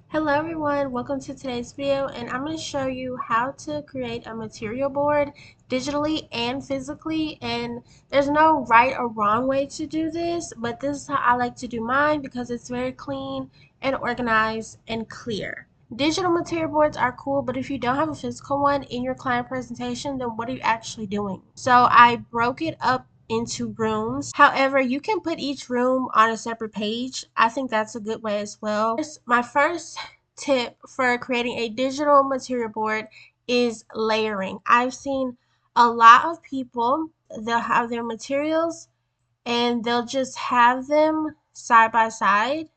Hello everyone, welcome to today's video, and I'm going to show you how to create a material board digitally and physically. And there's no right or wrong way to do this, but this is how I like to do mine because it's very clean and organized and clear. Digital material boards are cool, but if you don't have a physical one in your client presentation, then what are you actually doing? So I broke it up into rooms. However, you can put each room on a separate page. I think that's a good way as well. My first tip for creating a digital material board is layering. I've seen a lot of people, they'll have their materials and they'll just have them side by side,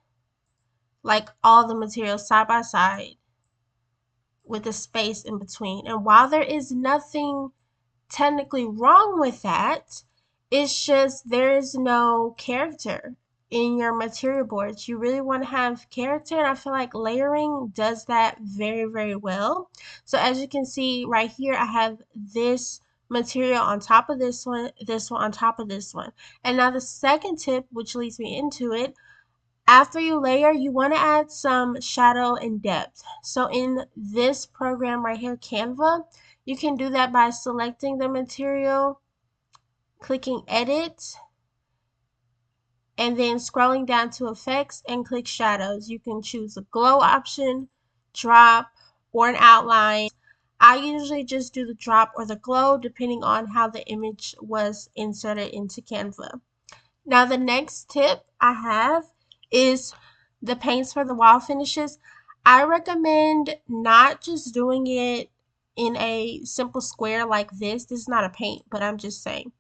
like all the materials side by side with a space in between. And while there is nothing technically wrong with that, it's just there is no character in your material boards. You really want to have character, and I feel like layering does that very, very well. So as you can see right here, I have this material on top of this one on top of this one. And now the second tip, which leads me into it, after you layer, you want to add some shadow and depth. So in this program right here, Canva, you can do that by selecting the material, clicking edit, and then scrolling down to effects and click shadows. You can choose a glow option, drop, or an outline. I usually just do the drop or the glow depending on how the image was inserted into Canva. Now the next tip I have is the paints for the wall finishes. I recommend not just doing it in a simple square like this. This is not a paint, but I'm just saying.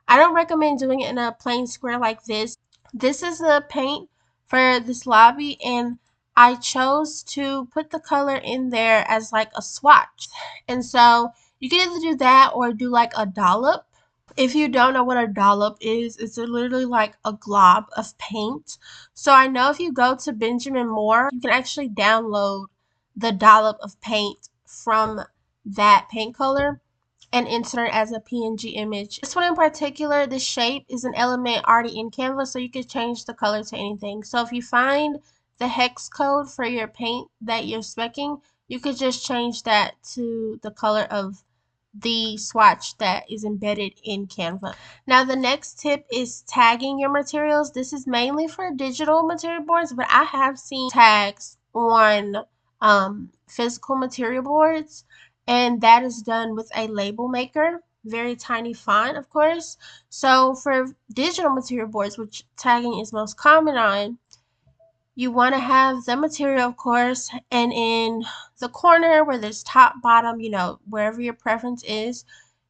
I don't recommend doing it in a plain square like this. This is the paint for this lobby, and I chose to put the color in there as like a swatch. And so you can either do that or do like a dollop. If you don't know what a dollop is, it's literally like a glob of paint. So I know if you go to Benjamin Moore, you can actually download the dollop of paint from that paint color and insert it as a PNG image. This one in particular, the shape is an element already in Canva, so you can change the color to anything. So if you find the hex code for your paint that you're speccing, you could just change that to the color of the swatch that is embedded in Canva. Now the next tip is tagging your materials. This is mainly for digital material boards, but I have seen tags on physical material boards, and that is done with a label maker, very tiny font of course. So for digital material boards, which tagging is most common on, you want to have the material, of course, and in the corner where there's top, bottom, wherever your preference is,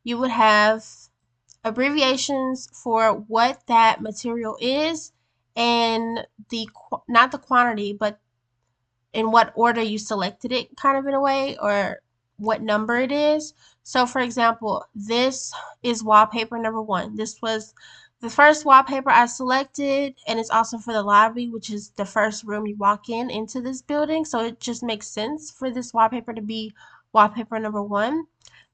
you would have abbreviations for what that material is and not the quantity, but in what order you selected it, kind of in a way, or what number it is. So for example, this is wallpaper number 1. This was the first wallpaper I selected, and it's also for the lobby, which is the first room you walk into this building. So it just makes sense for this wallpaper to be wallpaper number 1.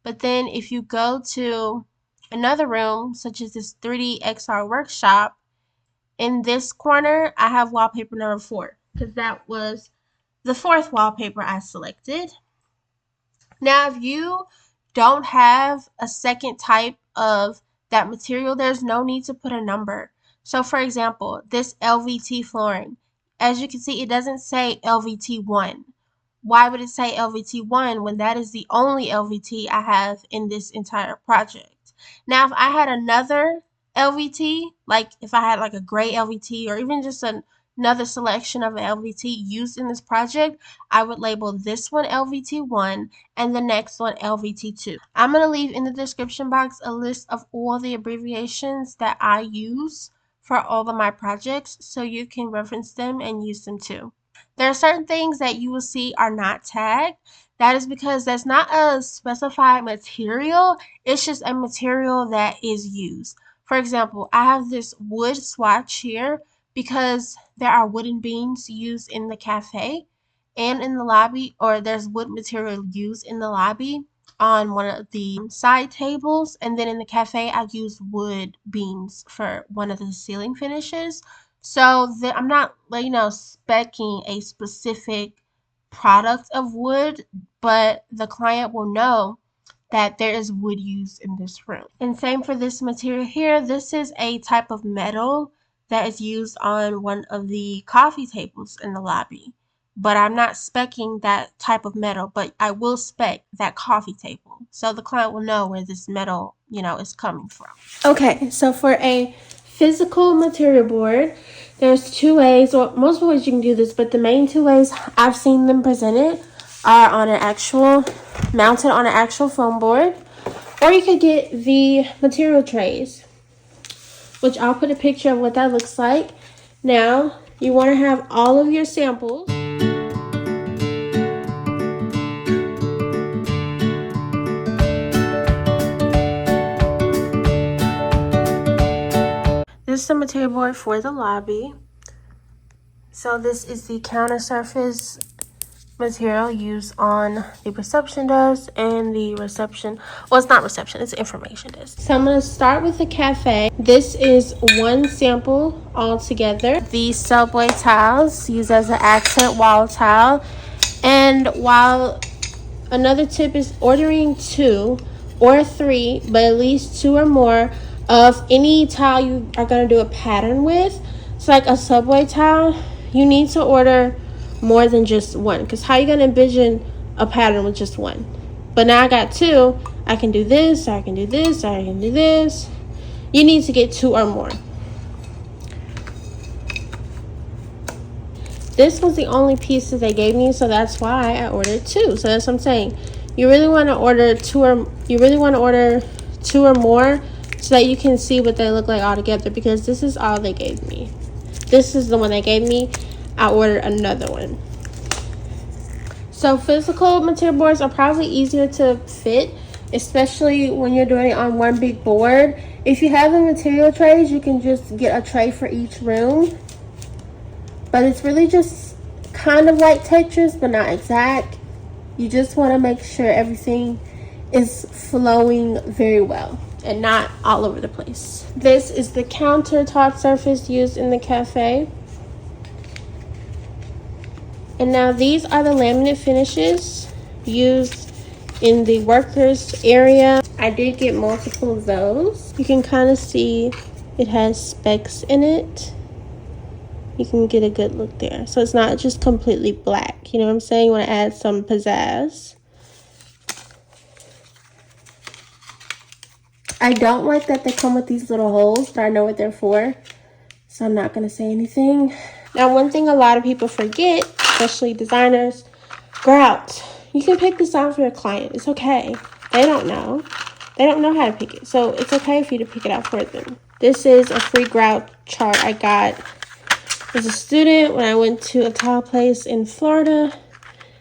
But then if you go to another room, such as this 3D XR workshop, in this corner, I have wallpaper number 4 because that was the 4th wallpaper I selected. Now, if you don't have a second type of that material, there's no need to put a number. So for example, this LVT flooring, as you can see, it doesn't say LVT1. Why would it say LVT1 when that is the only LVT I have in this entire project? Now, if I had another LVT, like if I had like a gray LVT or even just another selection of an LVT used in this project, I would label this one LVT1 and the next one LVT2. I'm going to leave in the description box a list of all the abbreviations that I use for all of my projects so you can reference them and use them too. There are certain things that you will see are not tagged. That is because that's not a specified material. It's just a material that is used. For example, I have this wood swatch here because there are wooden beams used in the cafe and in the lobby, or there's wood material used in the lobby on one of the side tables, and then in the cafe I use wood beams for one of the ceiling finishes. So I'm not, specking a specific product of wood, but the client will know that there is wood used in this room. And same for this material here. This is a type of metal that is used on one of the coffee tables in the lobby. But I'm not speccing that type of metal, but I will spec that coffee table. So the client will know where this metal, is coming from. Okay, so for a physical material board, there's two ways, or multiple ways you can do this, but the main two ways I've seen them presented are mounted on an actual foam board, or you could get the material trays, which I'll put a picture of what that looks like. Now, you want to have all of your samples. This is the material board for the lobby. So this is the counter surface material used on the reception desk and the reception, well, it's not reception, it's information desk. So I'm going to start with the cafe. This is one sample altogether. The subway tiles used as an accent wall tile. And while another tip is ordering 2 or 3, but at least 2 or more of any tile you are going to do a pattern with. It's like a subway tile. You need to order more than just one, because how are you going to envision a pattern with just one? But now I got 2. I can do this, I can do this, I can do this. You need to get 2 or more. This was the only piece that they gave me, so that's why I ordered 2. So that's what I'm saying. You really want to order 2 or more so that you can see what they look like all together, because this is all they gave me. This is the one they gave me. I ordered another one. So physical material boards are probably easier to fit, especially when you're doing it on one big board. If you have the material trays, you can just get a tray for each room. But it's really just kind of like Tetris, but not exact. You just want to make sure everything is flowing very well and not all over the place. This is the countertop surface used in the cafe. And now these are the laminate finishes used in the workers area. I did get multiple of those. You can kind of see it has specks in it. You can get a good look there. So it's not just completely black. You know what I'm saying? You want to add some pizzazz. I don't like that they come with these little holes, but I know what they're for, so I'm not going to say anything. Now, one thing a lot of people forget, especially designers, grout. You can pick this out for your client. It's okay. They don't know. They don't know how to pick it, so it's okay for you to pick it out for them. This is a free grout chart I got as a student when I went to a tile place in Florida.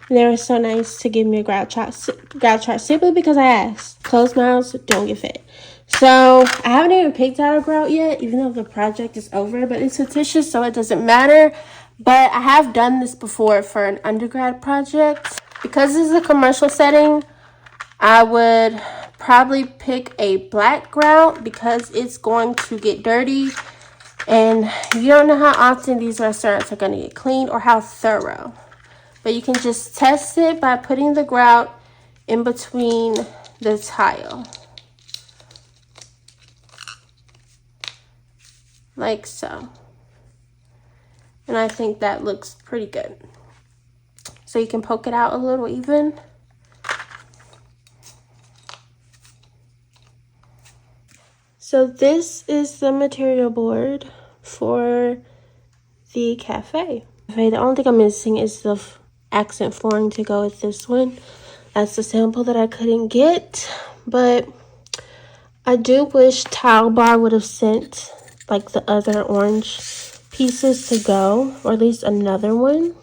And they were so nice to give me a grout chart simply because I asked. Closed mouths don't get fed. So I haven't even picked out a grout yet, even though the project is over, but it's fictitious, so it doesn't matter. But I have done this before for an undergrad project. Because this is a commercial setting, I would probably pick a black grout because it's going to get dirty. And you don't know how often these restaurants are going to get cleaned or how thorough. But you can just test it by putting the grout in between the tile. Like so. And I think that looks pretty good. So you can poke it out a little even. So this is the material board for the cafe. The only thing I'm missing is the accent flooring to go with this one. That's the sample that I couldn't get, but I do wish Tile Bar would have sent like the other orange pieces to go, or at least another one.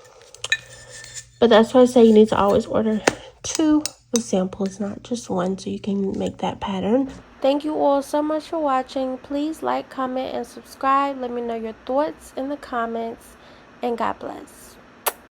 But that's why I say you need to always order 2 samples, not just 1, so you can make that pattern. Thank you all so much for watching. Please like, comment, and subscribe. Let me know your thoughts in the comments, and God bless.